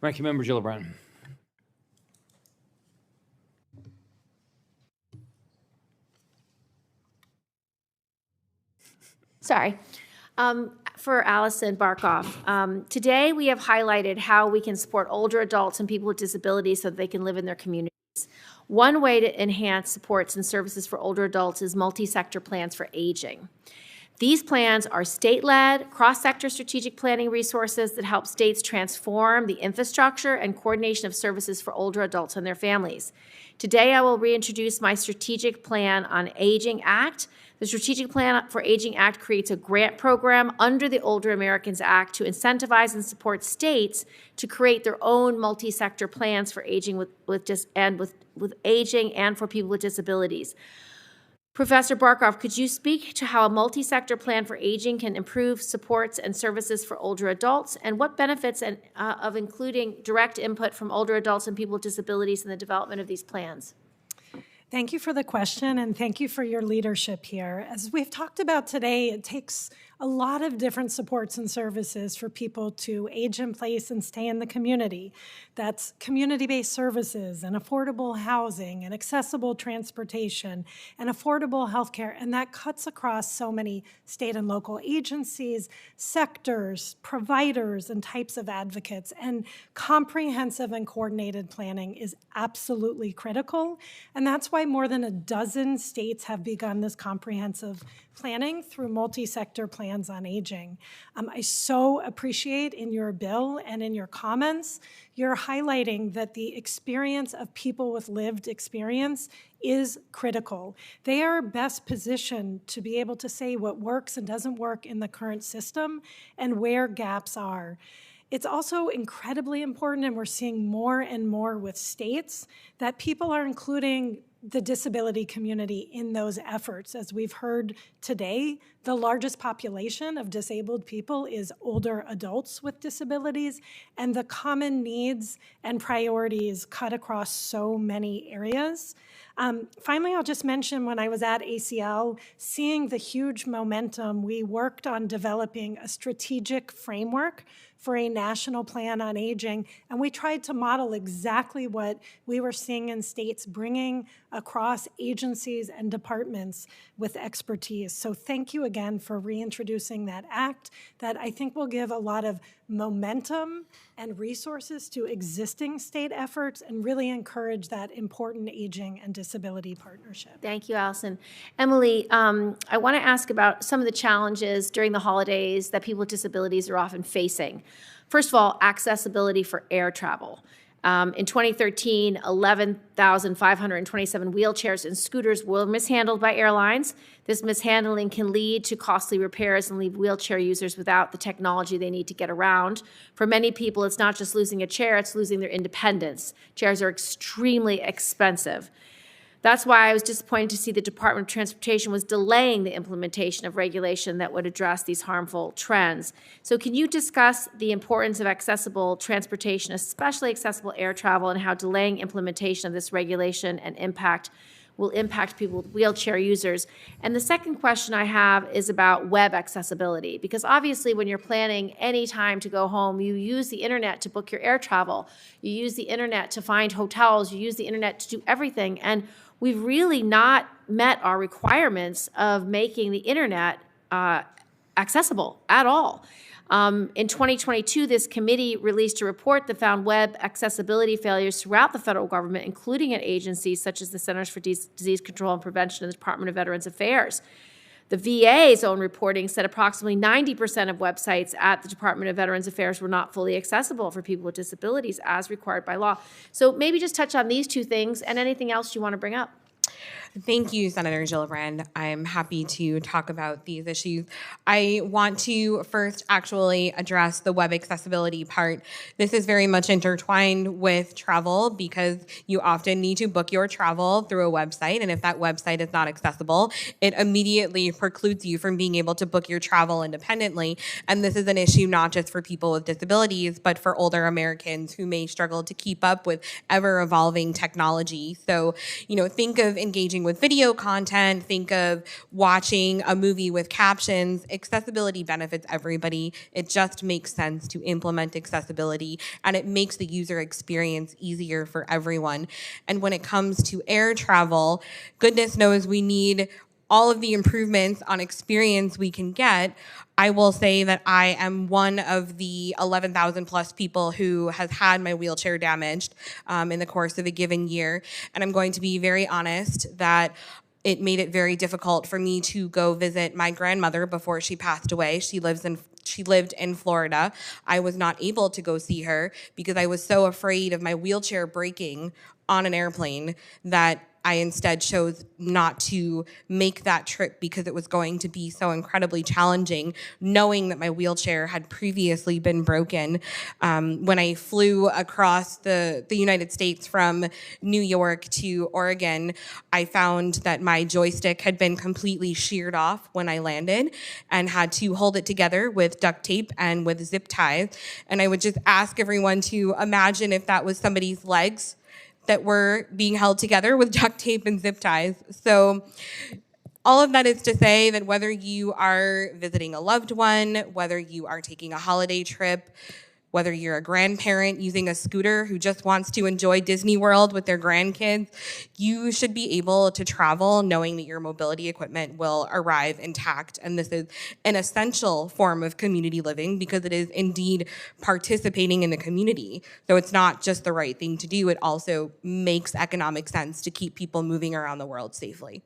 Ranking Member Gillibrand. Sorry. For Allison Barkoff, today we have highlighted how we can support older adults and people with disabilities so that they can live in their communities. One way to enhance supports and services for older adults is multi-sector plans for aging. These plans are state-led, cross-sector strategic planning resources that help states transform the infrastructure and coordination of services for older adults and their families. Today, I will reintroduce my Strategic Plan on Aging Act. The Strategic Plan for Aging Act creates a grant program under the Older Americans Act to incentivize and support states to create their own multi-sector plans for aging with aging and for people with disabilities. Professor Barkoff, could you speak to how a multi-sector plan for aging can improve supports and services for older adults, and what benefits of including direct input from older adults and people with disabilities in the development of these plans? Thank you for the question, and thank you for your leadership here. As we've talked about today, it takes a lot of different supports and services for people to age in place and stay in the community. That's community-based services and affordable housing and accessible transportation and affordable healthcare, and that cuts across so many state and local agencies, sectors, providers, and types of advocates. And comprehensive and coordinated planning is absolutely critical, and that's why more than a dozen states have begun this comprehensive planning through multi-sector plans on aging. I so appreciate in your bill and in your comments, you're highlighting that the experience of people with lived experience is critical. They are best positioned to be able to say what works and doesn't work in the current system and where gaps are. It's also incredibly important, and we're seeing more and more with states, that people are including the disability community in those efforts. As we've heard today, the largest population of disabled people is older adults with disabilities, and the common needs and priorities cut across so many areas. Finally, I'll just mention when I was at ACL, seeing the huge momentum, we worked on developing a strategic framework for a national plan on aging, and we tried to model exactly what we were seeing in states, bringing across agencies and departments with expertise. So thank you again for reintroducing that act that I think will give a lot of momentum and resources to existing state efforts and really encourage that important aging and disability partnership. Thank you, Allison. Emily, I want to ask about some of the challenges during the holidays that people with disabilities are often facing. First of all, accessibility for air travel. In 2013, 11,527 wheelchairs and scooters were mishandled by airlines. This mishandling can lead to costly repairs and leave wheelchair users without the technology they need to get around. For many people, it's not just losing a chair, it's losing their independence. Chairs are extremely expensive. That's why I was disappointed to see the Department of Transportation was delaying the implementation of regulation that would address these harmful trends. So can you discuss the importance of accessible transportation, especially accessible air travel, and how delaying implementation of this regulation will impact people with wheelchair users? And the second question I have is about web accessibility, because obviously when you're planning any time to go home, you use the internet to book your air travel, you use the internet to find hotels, you use the internet to do everything, and we've really not met our requirements of making the internet accessible at all. In 2022, this committee released a report that found web accessibility failures throughout the federal government, including at agencies such as the Centers for Disease Control and Prevention and the Department of Veterans Affairs. The VA's own reporting said approximately 90% of websites at the Department of Veterans Affairs were not fully accessible for people with disabilities as required by law. So maybe just touch on these two things and anything else you want to bring up. Thank you, Senator Gillibrand. I'm happy to talk about these issues. I want to first actually address the web accessibility part. This is very much intertwined with travel because you often need to book your travel through a website, and if that website is not accessible, it immediately precludes you from being able to book your travel independently. And this is an issue not just for people with disabilities, but for older Americans who may struggle to keep up with ever-evolving technology. So, think of engaging with video content, think of watching a movie with captions. Accessibility benefits everybody. It just makes sense to implement accessibility, and it makes the user experience easier for everyone. And when it comes to air travel, goodness knows we need all of the improvements on experience we can get. I will say that I am one of the 11,000 plus people who has had my wheelchair damaged in the course of a given year. And I'm going to be very honest that it made it very difficult for me to go visit my grandmother before she passed away. She lived in Florida. I was not able to go see her because I was so afraid of my wheelchair breaking on an airplane that I instead chose not to make that trip because it was going to be so incredibly challenging, knowing that my wheelchair had previously been broken. When I flew across the United States from New York to Oregon, I found that my joystick had been completely sheared off when I landed and had to hold it together with duct tape and with zip ties. And I would just ask everyone to imagine if that was somebody's legs that were being held together with duct tape and zip ties. So all of that is to say that whether you are visiting a loved one, whether you are taking a holiday trip, whether you're a grandparent using a scooter who just wants to enjoy Disney World with their grandkids, you should be able to travel knowing that your mobility equipment will arrive intact. And this is an essential form of community living because it is indeed participating in the community. So it's not just the right thing to do, it also makes economic sense to keep people moving around the world safely.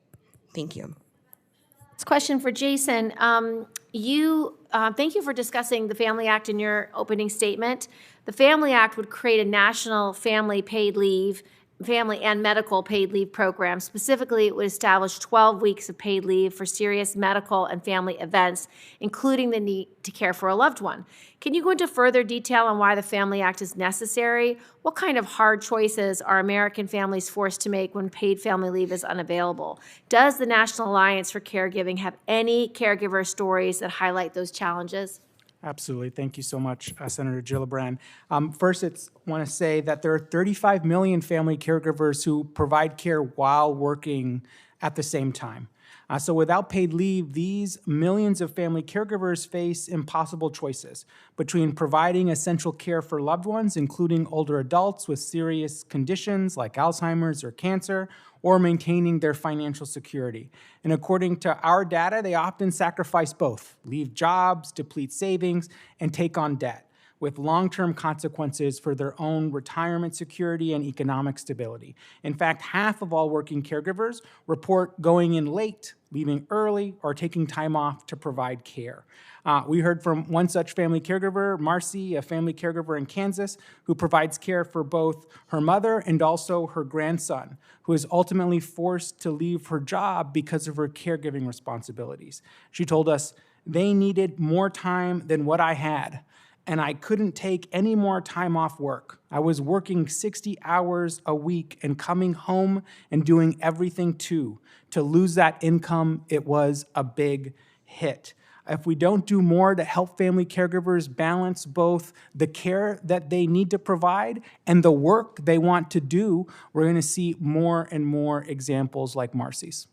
Thank you. This question for Jason. Thank you for discussing the Family Act in your opening statement. The Family Act would create a national family and medical paid leave program. Specifically, it would establish 12 weeks of paid leave for serious medical and family events, including the need to care for a loved one. Can you go into further detail on why the Family Act is necessary? What kind of hard choices are American families forced to make when paid family leave is unavailable? Does the National Alliance for Caregiving have any caregiver stories that highlight those challenges? Absolutely. Thank you so much, Senator Gillibrand. First, I want to say that there are 35 million family caregivers who provide care while working at the same time. So without paid leave, these millions of family caregivers face impossible choices between providing essential care for loved ones, including older adults with serious conditions like Alzheimer's or cancer, or maintaining their financial security. And according to our data, they often sacrifice both, leave jobs, deplete savings, and take on debt, with long-term consequences for their own retirement security and economic stability. In fact, half of all working caregivers report going in late, leaving early, or taking time off to provide care. We heard from one such family caregiver, Marcy, a family caregiver in Kansas, who provides care for both her mother and also her grandson, who is ultimately forced to leave her job because of her caregiving responsibilities. She told us, "They needed more time than what I had, and I couldn't take any more time off work. I was working 60 hours a week and coming home and doing everything too. To lose that income, it was a big hit." If we don't do more to help family caregivers balance both the care that they need to provide and the work they want to do, we're going to see more and more examples like Marcy's.